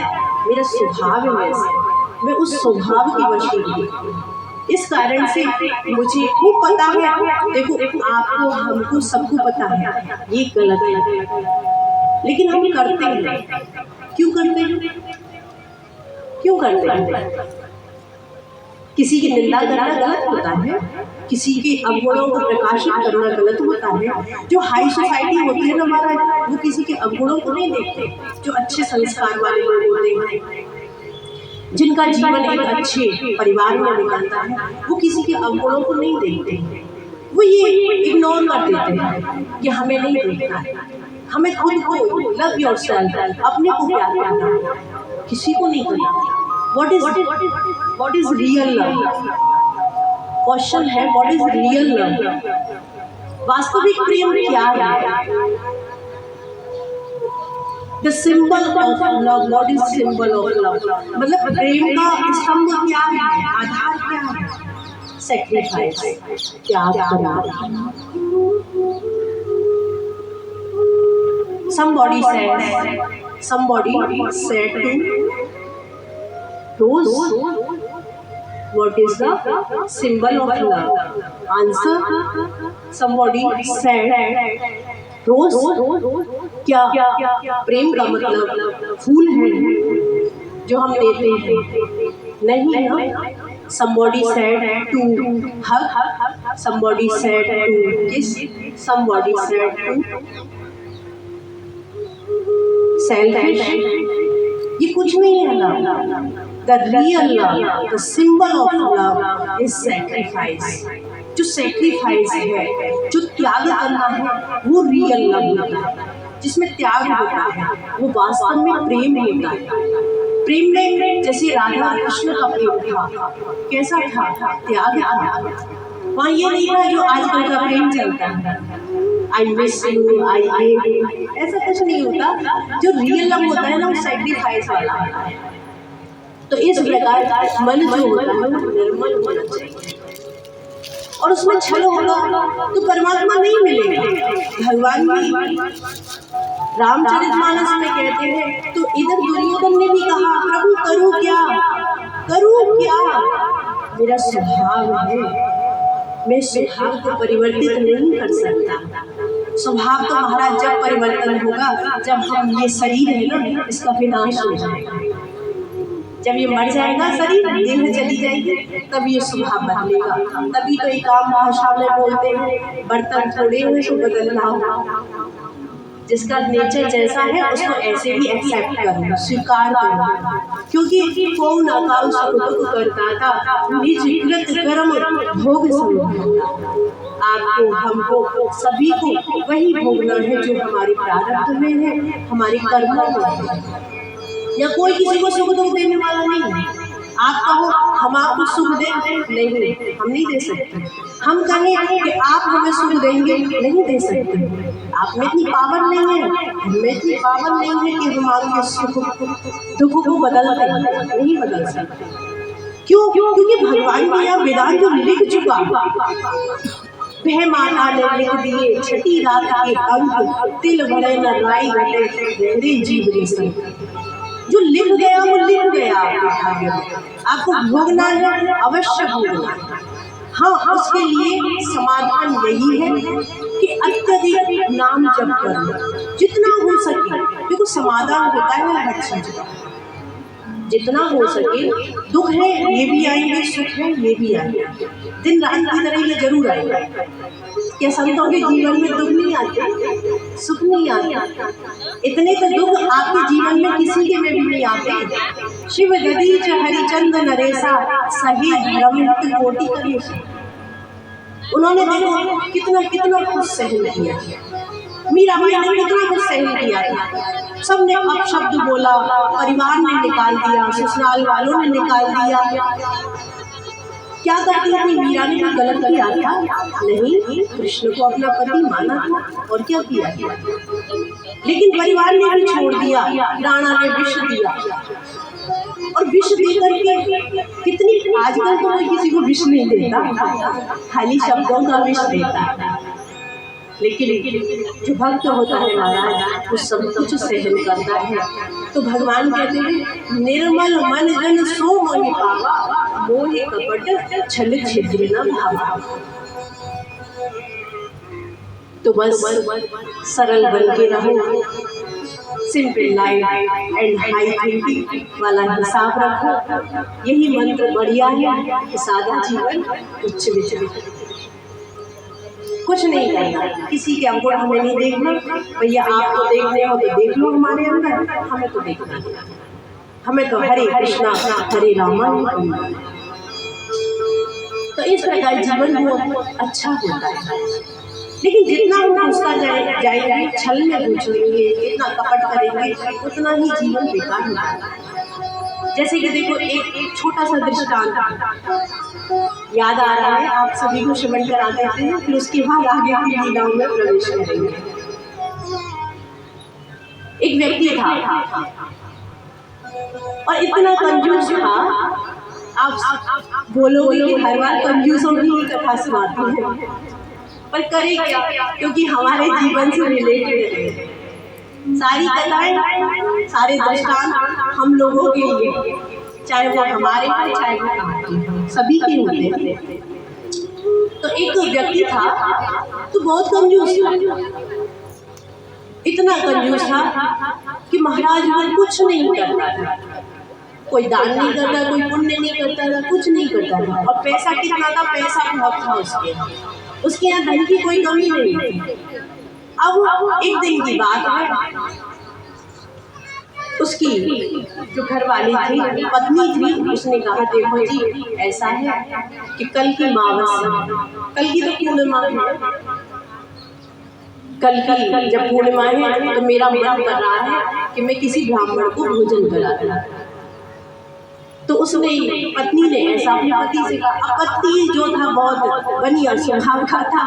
मेरा स्वभाव है ऐसा, मैं उस स्वभाव की वशीभूत हूँ। इस कारण से मुझे खूब पता है, देखो आपको हमको सबको पता है ये गलत है, लेकिन हम करते हैं। क्यों करते हैं? किसी की निंदा करना गलत होता है, किसी के अवगुणों को प्रकाशित करना गलत होता है। जो हाई सोसाइटी होती है ना हमारा, वो किसी के अवगुणों को नहीं देखते। जो अच्छे संस्कार वाले लोग होते हैं, जिनका जीवन एक अच्छे परिवार में निकलता है, वो किसी के अवगुणों को नहीं देखते। वो ये इग्नोर कर देते हैं कि हमें नहीं देखना है, हमें खुद को लव योरसेल्फ, अपने को प्यार करना है, किसी को नहीं करना। What is real love? Question है, व्हाट इज रियल लव? वास्तविक प्रेम क्या है? The symbol of love, what is symbol of love? मतलब प्रेम का स्तंभ क्या है, आधार क्या है? सैक्रिफाइस, त्याग करना। Somebody said to Rose, what is the symbol of love? Answer, somebody said Rose, क्या प्रेम का मतलब फूल है जो हम देते हैं? नहीं ना। Somebody said to hug, somebody said to kiss, somebody said to selfish, ये कुछ नहीं है love. The real love, the symbol of love is sacrifice. जो सैक्रिफाइस है, जो त्याग करना है, वो रियल लव होता है। जिसमें त्याग होता है वो वास्तव में प्रेम होता है। प्रेम में जैसे राधा कृष्ण का प्रेम था, कैसा था? त्याग था। वहाँ ये नहीं था जो आजकल का प्रेम चलता है, I miss you, I hate you, ऐसा कुछ नहीं होता। जो रियल लव होता है ना, वो सैक्रिफाइस वाला होता है। तो इस प्रकार मन जो होता है वो निर्मल होना चाहिए, और उसमें छल होगा तो परमात्मा नहीं मिलेगा। भगवान भी रामचरितमानस में कहते हैं, तो इधर दुर्योधन ने भी कहा, प्रभु करूं क्या, करूं क्या? मेरा स्वभाव है, मैं स्वभाव को परिवर्तित नहीं कर सकता। स्वभाव तो महाराज जब परिवर्तन होगा, जब हम ये शरीर है ना, इसका विनाश हो जाएगा। जब ये मर जाएगा शरीर, देह चली जाएगी, तब ये स्वभाव बदलेगा। तभी तो एक आम भाषा में बोलते हैं, बर्तन थोड़े हैं तो बदलना हो। जिसका नेचर जैसा है उसको ऐसे ही एक्सेप्ट करो, स्वीकार करो। क्योंकि कौन अकाल सुख दुख करता था, निज कृत कर्म भोग समझता। आपको, हमको, सभी को वही भोगना है जो हमारे प्रारब्ध में है, हमारे कर्मों में है। या कोई किसी को सुख दुख देने वाला नहीं है। आप कहो हम आपको सुख दें, नहीं, हम नहीं दे सकते। हम कहें कि आप हमें सुख देंगे, नहीं दे सकते। आप में इतनी पावर नहीं है, हमें इतनी पावर नहीं है कि हम आपके सुख दुख को बदल दें, नहीं बदल सकते। क्यों? क्योंकि भगवान का यह विधान जो लिख चुका, वह माता ने लिख दिए छठी रात के अंक, तिल भरे न राई घटे रे जीव ने संग। जो लिख गया वो लिख गया आपके भाग्य में, आपको भोगना है, अवश्य भोगना है। हाँ, उसके लिए समाधान यही है कि अत्यधिक नाम जप करो, जितना हो सके। देखो समाधान होता है हर चीज का, जितना हो सके। दुख है ये भी आएंगे, सुख है ये भी आएंगे, दिन रात की तरह ये जरूर आएंगे। क्या संतों के जीवन में दुख नहीं आते, सुख नहीं आते? इतने तो दुख आपके जीवन में किसी के में भी नहीं आते। शिव गदीच हरिचंद नरेसा सही धर्म कोटि कलेश। उन्होंने देखो कितना कितना कुछ सहन किया, मीरा बाई ने कितना कुछ सहन किया था। सबने अपशब्द बोला, परिवार ने निकाल दिया, ससुराल वालों ने निकाल दिया। क्या करती थी मीरा ने? गलत किया था? नहीं, कृष्ण को अपना पति माना था और क्या किया था। लेकिन परिवार ने भी छोड़ दिया, राणा ने विष दिया, और विष देकर के कितनी, आजकल तो कोई किसी को विष नहीं देता, खाली शब्दों का विष देता। लेकिन जो भक्त होता है महाराज, वो सब कुछ सहन करता है। तो भगवान कहते हैं, निर्मल मन जन सो मोहि पावा, मोहि कपट छल छिद्र न भावा। तो बस सरल बन के रहो, simple life and high thinking वाला हिसाब रखो। यही मंत्र बढ़िया है कि सादा जीवन उच्च विचार। कुछ नहीं करना, किसी के अवगुण हमें नहीं देखना। भैया आपको देखने हो तो देख लो हमारे अंदर, हमें तो देखना नहीं। हमें तो हरे कृष्णा हरे रामा ही करना। तो इस प्रकार जीवन बहुत अच्छा होता है। लेकिन जितना हम पूछता जाएंगे, छल में पूछेंगे, जितना कपट करेंगे, उतना ही जीवन बेकार होता है। जैसे कि देखो एक छोटा सा दृष्टांत याद आ रहा है, आप सभी को श्रवण करा देते हैं, फिर उसके बाद आगे की लीलाओं में प्रवेश करेंगे। एक व्यक्ति था और इतना कंजूस था, आप बोलोगे कि हर बार कंजूसों की ही कथा सुनाती है, पर करे क्या, क्योंकि हमारे जीवन से रिलेटेड है। सारी कथाएं, सारे दृष्टांत हम लोगों के लिए, चाहे वो हमारे हैं चाहे वो आपके हैं, सभी के होते हैं। तो एक व्यक्ति था तो बहुत कंजूस था, इतना कंजूस था कि महाराज वो कुछ नहीं करता था, कोई दान नहीं करता, कोई पुण्य नहीं करता था, कुछ नहीं करता था। और पैसा कितना था, पैसा बहुत था उसके यहाँ धन की कोई कमी नहीं थी। अब एक दिन की बात है, उसकी जो घर वाली थी, पत्नी थी, उसने कहा देखो जी ऐसा है कि कल की अमावस्या, कल की तो पूर्णिमा है, कल की जब पूर्णिमा है तो मेरा मन कर रहा है कि मैं किसी ब्राह्मण को भोजन करा दूं। तो उसने पत्नी ने ऐसा अपने पति से कहा। अब पति जो था बहुत बनिया स्वभाव का था।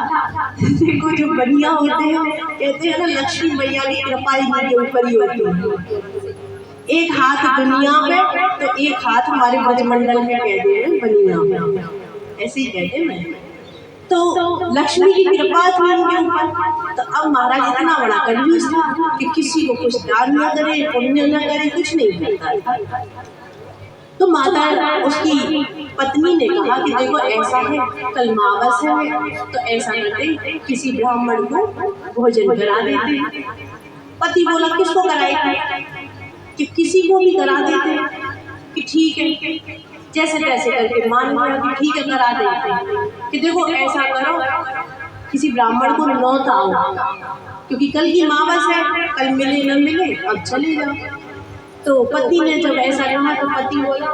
देखो जो बनिया होते हैं, कहते हैं ना लक्ष्मी मैया की कृपा इनके ऊपर ही होती है। एक हाथ दुनिया में तो एक हाथ हमारे ब्रजमंडल में कहते हैं बनिया में, ऐसे ही कहते हैं। तो लक्ष्मी की कृपा थी इनके ऊपर। तो अब महाराज इतना बड़ा कंजूस था कि किसी को कुछ दान न करे, पुण्य न करे, कुछ नहीं करता था। तो माता उसकी पत्नी ने कहा कि देखो ऐसा है, कल अमावस्या है, तो ऐसा करते किसी ब्राह्मण को भोजन करा देते। पति बोला किसको कराएगी, कि किसी को भी करा देते, कि ठीक है, जैसे तैसे करके मान लिया कि ठीक है करा देते। कि देखो ऐसा करो, किसी ब्राह्मण को नौत आओ, क्योंकि कल की अमावस्या है, कल मिले न मिले अब चले जाओ। तो पति ने जब ऐसा कहा तो पति बोला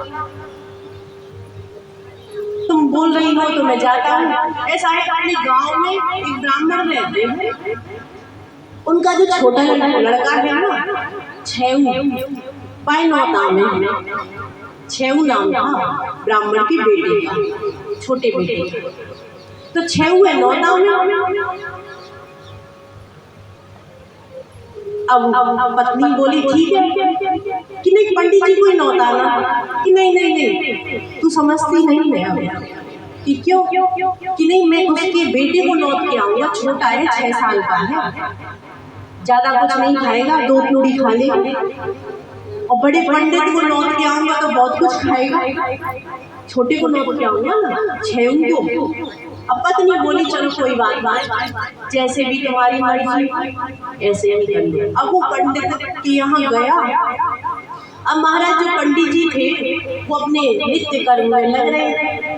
तुम बोल रही हो तो मैं जाता हूँ। ऐसा है अपने गांव में एक ब्राह्मण रहते हैं, उनका जो छोटा लड़का है ना, छेऊ पायनौता में, छेऊ नाम था ब्राह्मण के बेटे का, छोटे बेटे। तो छेऊ है नौता में। अब पत्नी बोली ठीक है कि नहीं पंडित जी को नौता ना, कि नहीं तू समझती नहीं है अब, कि क्यों, कि नहीं मैं उसके बेटे को नौत के आऊंगा, छोटा है 6 साल का है, ज्यादा कुछ नहीं खाएगा, 2 पूड़ी खा लेगा। और बड़े पंडित को नौत के आऊंगा तो बहुत कुछ खाएगा, छोटे को नौत के आऊंगा ना, छेऊ को। अब पत्नी बोली चलो कोई बात, जैसे भी तुम्हारी मर्जी ऐसे ही कर लो। अब वो पंडित के यहाँ गया। अब महाराज जो पंडित जी थे वो अपने नित्य कर्म में लग रहे थे।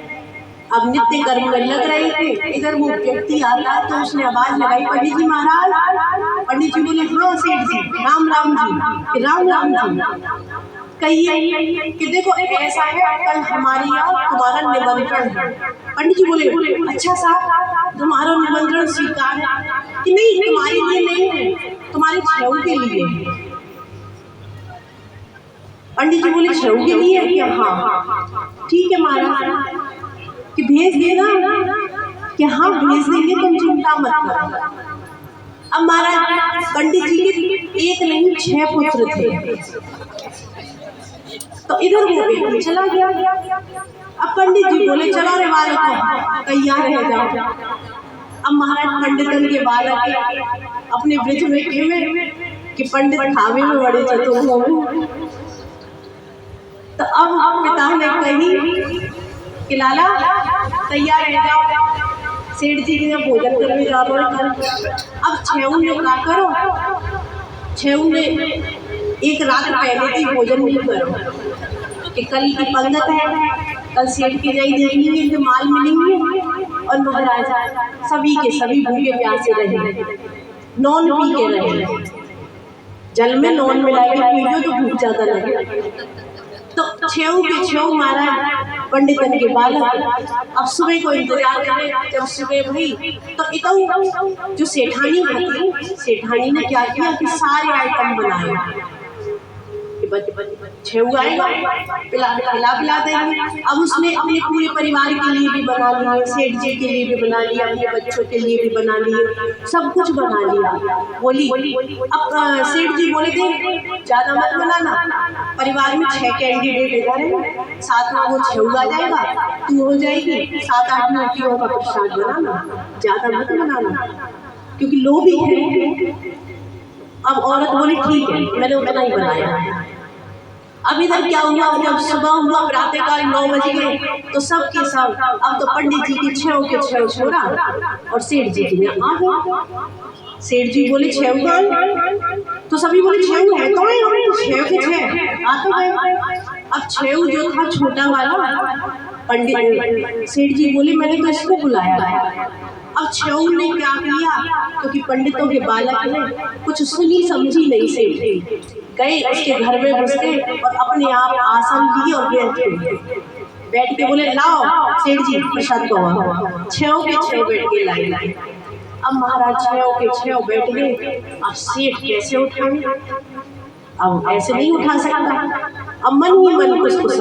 अब नित्य कर्म में लग रहे थे, इधर वो व्यक्ति आता तो उसने आवाज लगाई पंडित जी महाराज। पंडित जी बोले हाँ सेठ जी, राम राम जी, राम राम जी कहिए कि देखो ऐसा है कल हमारे यहाँ तुम्हारा निमंत्रण है। पंडित जी बोले अच्छा साहब तुम्हारा निमंत्रण स्वीकार है, कि नहीं तुम्हारे लिए नहीं है, तुम्हारे छेऊ के लिए है। पंडित जी बोले छेऊ के लिए क्या? हाँ ठीक है महाराज, कि भेज देना, कि हाँ भेज देंगे तुम चिंता मत करो। अब महाराज पंडित जी के एक नहीं 6 पुत्र थे। तो इधर वो बेटी चला गया। अब पंडित जी बोले चलो रे बालक तैयार रह जाओ। अब महाराज पंडितन के बालक अपने ब्रज में केवे कि पंडित खावे में बड़े चतुर हो। तो अब पिता ने कही कि लाला तैयार रह जाओ, सेठ जी के भोजन करने जा रहे हैं। अब छेऊ ने क्या करो छेऊ ने एक रात पहले ही भोजन नहीं करो कि कल की पंगत है, कल सेठ की जाई देंगे जो माल मिलेंगे। और महाराज सभी के सभी भूखे प्यासे रहे, नॉन पी के रहे। जल में नॉन मिला के पीजो तो भूख ज्यादा लगे। तो छेऊ के छेऊ महाराज पंडितन के बालक अब सुबह को इंतजार करे। जब सुबह भई तो इतऊ जो सेठानी होती, सेठानी ने क्या किया कि सारे आइटम बनाए। छेऊ आएगा पिला देंगे। अब उसने अपने पूरे परिवार के लिए भी बना लिया, सेठ जी के लिए भी बना लिया, अपने बच्चों के लिए भी बना लिया, सब कुछ बना लिया। बोली अब सेठ जी बोले थे ज्यादा मत बनाना, परिवार में 6 कैंडिडेट इधर है, साथ में वो छेऊ आ जाएगा, तू हो जाएगी, 7-8 लड़कियों का प्रसाद बनाना, ज्यादा मत बनाना क्योंकि लोभी है। अब औरत बोली ठीक है, मैंने उतना ही बनाया। अब इधर क्या हुआ, जब सुबह हुआ प्रातःकाल 9 बज गए तो सब के सब अब तो पंडित जी के छेऊ के छेऊ छोड़ा और सेठ जी के आ गए। सेठ जी बोले छेऊ कौन, तो सभी बोले छेऊ है तो छेऊ के छह आ तो गए। अब छेऊ जो था छोटा वाला, पंडित सेठ जी बोले मैंने तो इसको बुलाया था। अब छेऊ ने क्या किया, क्योंकि पंडितों के बालक ने कुछ सुनी समझी नहीं, सेठ गए उसके घर में घुसते और अपने आप आसन लिए और बैठ के बोले लाओ सेठ जी प्रसाद को। छेऊ के छेऊ बैठ के लाई। अब महाराज छेऊ के छेऊ बैठ गए। अब सेठ कैसे उठाए, अब ऐसे नहीं उठा सकता। अब मन ही मन कुछ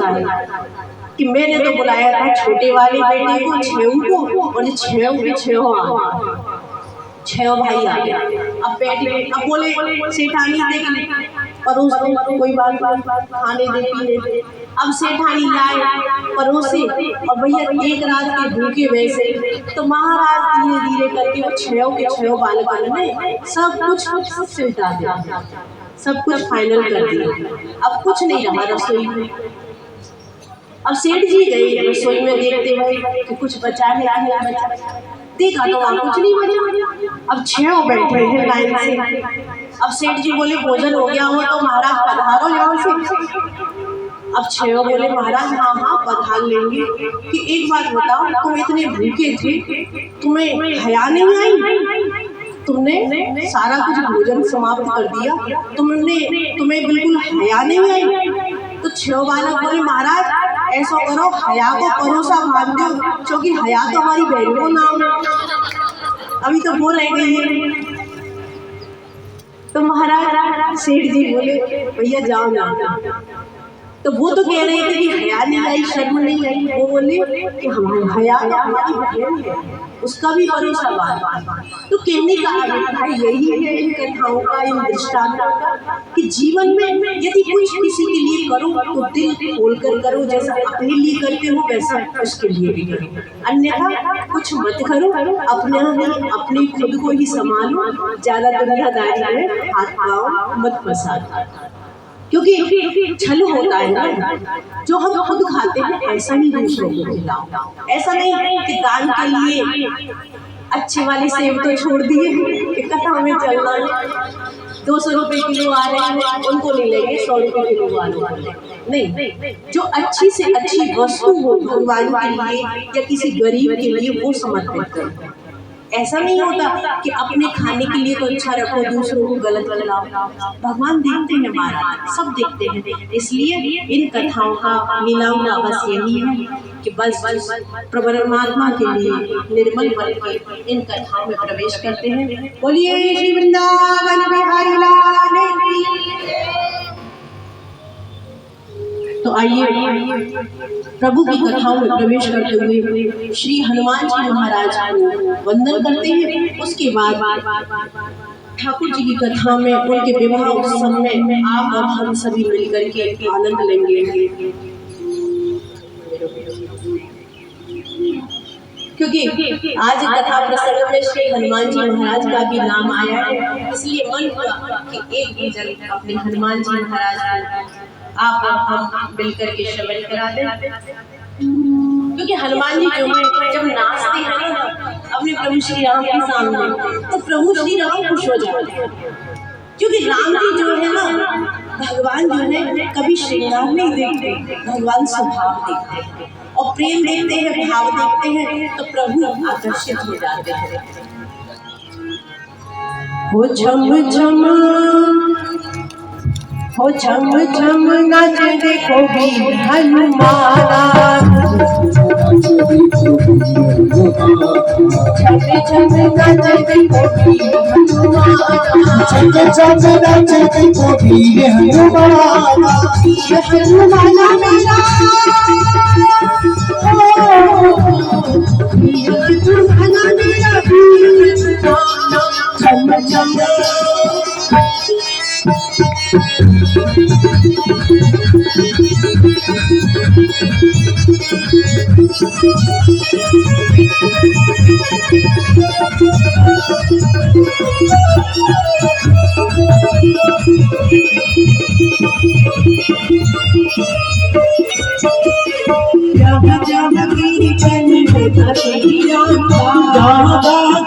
कि मैंने तो बुलाया था छोटे वाले बेटे को, छेऊ को, और छेऊ के छेऊ भाई आ गया। अब बैठ गए। अब बोले सेठानी देख परोस दो, कोई बात खाने दे पीने दे। अब सेठानी लाए परोसे और भैया एक रात के भूखे वैसे। तो महाराज धीरे धीरे करके वो छेऊ के छेऊ बालकों ने सब कुछ सिलटा दिया, सब कुछ फाइनल कर दिया। अब कुछ नहीं रहा रसोई में। अब सेठ जी गए रसोई में देखते हुए कि कुछ बचा है, देखा तो वहाँ कुछ नहीं बचा। अब छेऊ बैठे हैं लाइन से। अब सेठ जी बोले भोजन हो गया हो तो महाराज पधारो यहाँ से। अब छेऊ बोले महाराज हाँ पधार लेंगे। कि एक बात बताओ, तुम इतने भूखे थे, तुम्हें हया नहीं आई? तुमने सारा कुछ भोजन समाप्त कर दिया, तुम्हें बिल्कुल हया नहीं आई? तो छेऊ बालक बोले महाराज ऐसा करो, हया को परोसा मान दो, क्योंकि हया तो हमारी बहन को नाम है, अभी तो वो रह गई है। तो महाराज सेठ जी बोले भैया जाओ ना। तो वो तो कह रहे थे कि हया नहीं आई, शर्म नहीं आई। वो बोले कि हमारी हया तो हमारी बहन है, उसका भी भरोसा बात। तो कहने का अभिप्राय यही है इन कथाओं का, इन दृष्टांतों का, कि जीवन में यदि कुछ किसी के लिए करो तो दिल खोलकर करो, जैसा अपने लिए करते हो वैसा उसके लिए भी करो, अन्यथा कुछ मत करो। अपने खुद को ही संभालो, ज्यादा दुनियादारी में हाथ पाओ मत फंसाओ, क्योंकि छल होता है ना, जो हम खुद खाते हैं ऐसा ही दूसरों को खिलाओ। ऐसा नहीं कि दान के लिए अच्छे वाले सेब तो छोड़ दिए कि कथा में चलना है, 200 रुपए किलो आ रहे हैं उनको नहीं लेंगे, 100 रुपए किलो वाले नहीं। जो अच्छी से अच्छी वस्तु हो भगवान के लिए या किसी गरीब के लिए वो समर्पित करो। ऐसा नहीं होता कि अपने खाने के लिए तो अच्छा रखो, दूसरों को गलत खिलाओ। भगवान देखते हैं, महाराज सब देखते हैं। इसलिए इन कथाओं का लीलाओं का बस यही है कि बस परमात्मा के लिए निर्मल बन के इन कथाओं में प्रवेश करते हैं। बोलिए श्री वृंदावन बिहारी लाल की। तो आइए प्रभु की कथाओं में प्रवेश करते हुए श्री हनुमान जी महाराज को वंदन करते हैं। उसके बाद ठाकुर जी की कथा में उनके विवाह उत्सव में आप और हम सभी मिलकर के आनंद लेंगे, क्योंकि आज कथा प्रसंग में श्री हनुमान जी महाराज का भी नाम आया है। इसलिए मन हुआ कि एक भजन अपने हनुमान जी महाराज को आप हम मिलकर के श्रवण करा दें, क्योंकि हनुमान जी जो है जब नाचते हैं ना अपने प्रभु श्री राम के सामने, तो प्रभु श्री राम खुश हो जाते हैं। क्योंकि राम जी जो है ना, भगवान जो है कभी श्रृंगार नहीं देखते, भगवान स्वभाव देखते हैं और प्रेम देखते हैं, भाव देखते हैं, तो प्रभु आकर्षित हो जाते हैं। हो झम झम, हो झम झम नाच देखो वीर हनुमाना, झम झम नाच देखो वीर हनुमाना, झम झम नाच देखो वीर हनुमाना, वीर हनुमाना मेरा, वीर हनुमाना मेरा, वीर हनुमाना, झम झम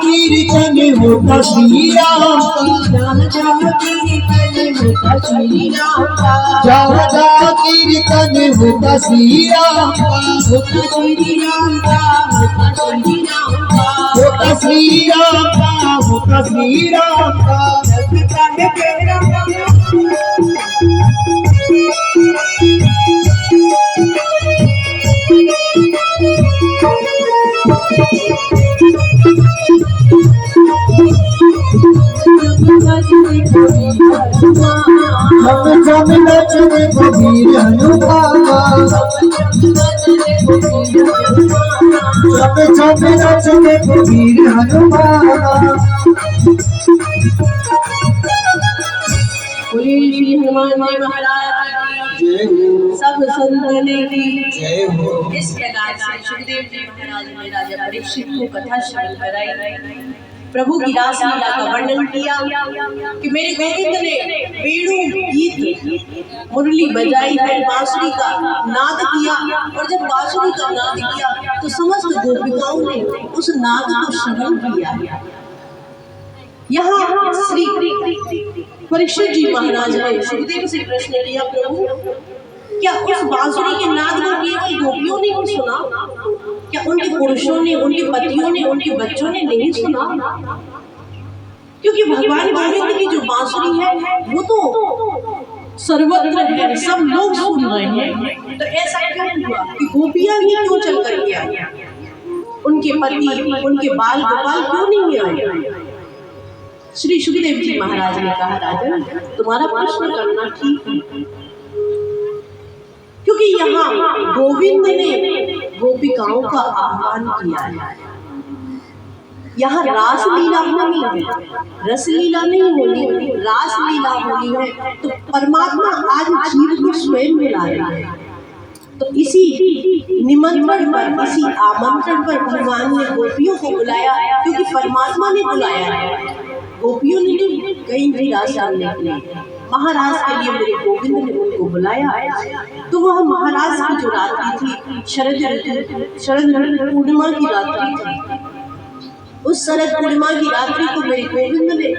कीर्तन होता श्री राम का, जहाँ कीर्तन होता श्री राम का, होता श्री राम का, होता श्री राम का। झम झम नाच देखो वीर हनुमाना, झम झम नाच देखो वीर हनुमाना। बोलिए श्री हनुमान जी महाराज की, सब संतों की जय हो। इस प्रकार से सुखदेव जी महाराज ने राजा परीक्षित को कथा श्रवण कराई, प्रभु की रासलीला का वर्णन किया कि मेरे गोविंद ने वेणु गीत मुरली बजाई है, बांसुरी का नाद किया, और जब बांसुरी का नाद किया तो समस्त गोपिकाओं ने उस नाद को श्रवण किया। यहाँ श्री परीक्षित जी महाराज ने सुखदेव से प्रश्न किया, प्रभु क्या उस बांसुरी के नाद को केवल गोपियों ने ही सुना, क्या उनके पुरुषों ने, उनके पतियों ने, उनके बच्चों ने नहीं सुना? क्योंकि भगवान गोविंद की जो बांसुरी है वो तो सर्वत्र है, सब लोग सुन रहे हैं, तो ऐसा क्यों हुआ कि गोपियां ही क्यों चल करके आई, उनके पति, उनके बाल गोपाल क्यों नहीं आए? श्री सुखदेव जी महाराज ने कहा, राजन तुम्हारा प्रश्न करना ठीक है, क्योंकि यहाँ गोविंद ने गोपिकाओं का आह्वान किया है। यहाँ रास लीला होनी है, रस लीला नहीं होनी, रास लीला होनी है। तो परमात्मा आज जीव को स्वयं बुला रहे हैं, तो इसी निमंत्रण पर, इसी आमंत्रण पर भगवान ने गोपियों को बुलाया, क्योंकि परमात्मा ने बुलाया है। गोपियों ने नहीं कहीं भी रास डालने के लिए, महाराज के लिए मेरे गोविंद ने उनको बुलाया। तो वह महाराज की जो रात्रि थी, शरद पूर्णिमा की रात्रि थी, उस शरद पूर्णिमा की रात्रि को मेरे गोविंद ने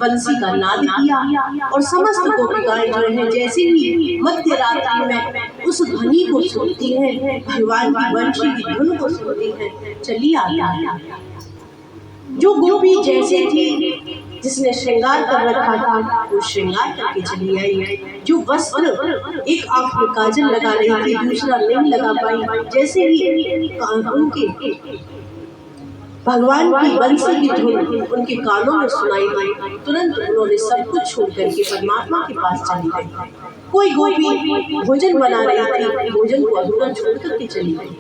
बंसी का नाद किया, और समस्त गोपिकाएं जो है जैसे ही मध्य रात्रि में उस ध्वनि को सुनती हैं, भगवान की बंसी की धुन को सुनती हैं, चली आती। जो गोपी जैसे थी, जिसने श्रृंगार कर रखा था वो श्रृंगार करके चली आई, जो वस्त्र एक आंख में काजल लगा रही थी, दूसरा नहीं लगा पाई, जैसे ही उनके भगवान की बंसी की धुन उनके कानों में सुनाई दी, तुरंत उन्होंने सब कुछ छोड़ करके परमात्मा के पास चली गई। कोई गोपी भोजन बना रही थी, भोजन को अधूरा छोड़ करके चली गई।